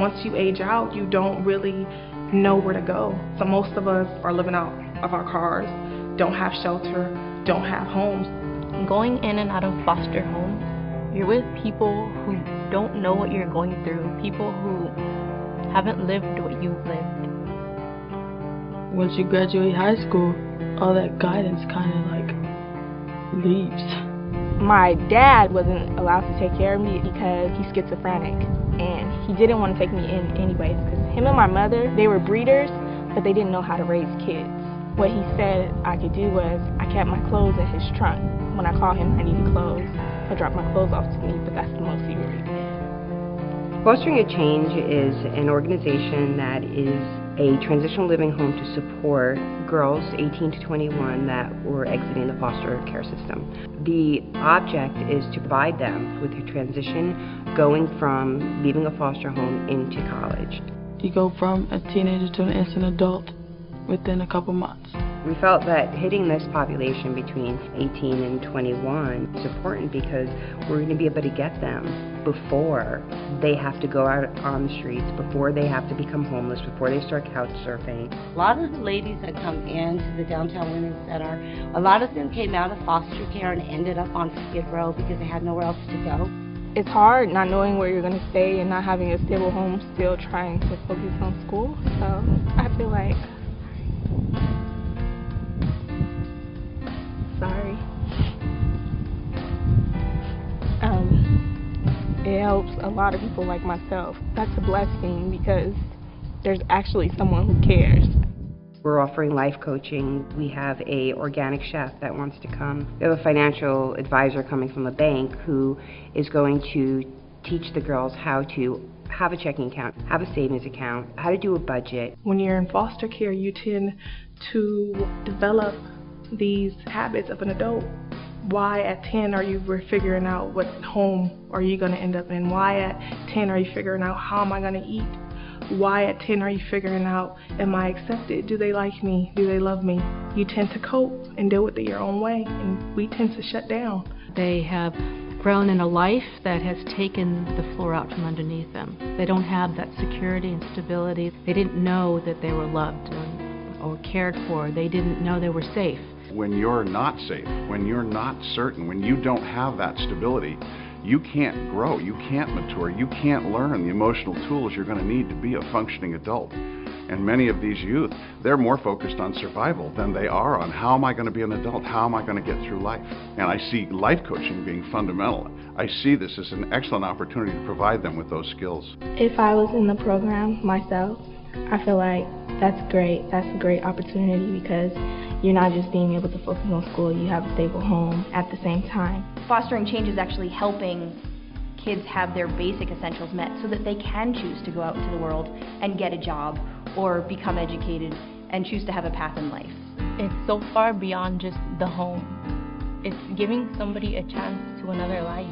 once you age out, you don't really know where to go. So most of us are living out of our cars, don't have shelter, don't have homes. Going in and out of foster homes, you're with people who don't know what you're going through, people who haven't lived what you've lived. Once you graduate high school, all that guidance kind of like leaves. My dad wasn't allowed to take care of me because he's schizophrenic, and he didn't want to take me in anyways because him and my mother, they were breeders, but they didn't know how to raise kids. What he said I could do was I kept my clothes in his trunk. When I call him I needed clothes, he'll drop my clothes off to me, but that's the most he really did. Fostering a Change is an organization that is a transitional living home to support girls 18 to 21 that were exiting the foster care system. The object is to provide them with a transition going from leaving a foster home into college. You go from a teenager to an instant adult within a couple months. We felt that hitting this population between 18 and 21 is important because we're going to be able to get them before they have to go out on the streets, before they have to become homeless, before they start couch surfing. A lot of the ladies that come into the Downtown Women's Center, a lot of them came out of foster care and ended up on Skid Row because they had nowhere else to go. It's hard not knowing where you're going to stay and not having a stable home, still trying to focus on school. So I feel like, sorry. It helps a lot of people like myself. That's a blessing because there's actually someone who cares. We're offering life coaching. We have a organic chef that wants to come. We have a financial advisor coming from a bank who is going to teach the girls how to have a checking account, have a savings account, how to do a budget. When you're in foster care, you tend to develop these habits of an adult. Why at 10 are you figuring out what home are you going to end up in? Why at 10 are you figuring out how am I going to eat? Why at 10 are you figuring out, am I accepted? Do they like me? Do they love me? You tend to cope and deal with it your own way, and we tend to shut down. They have grown in a life that has taken the floor out from underneath them. They don't have that security and stability. They didn't know that they were loved or cared for. They didn't know they were safe. When you're not safe, when you're not certain, when you don't have that stability, you can't grow, you can't mature, you can't learn the emotional tools you're going to need to be a functioning adult. And many of these youth, they're more focused on survival than they are on how am I going to be an adult, how am I going to get through life. And I see life coaching being fundamental. I see this as an excellent opportunity to provide them with those skills. If I was in the program myself, I feel like that's great. That's a great opportunity because you're not just being able to focus on school, you have a stable home at the same time. Fostering Change is actually helping kids have their basic essentials met so that they can choose to go out into the world and get a job or become educated and choose to have a path in life. It's so far beyond just the home. It's giving somebody a chance to another life.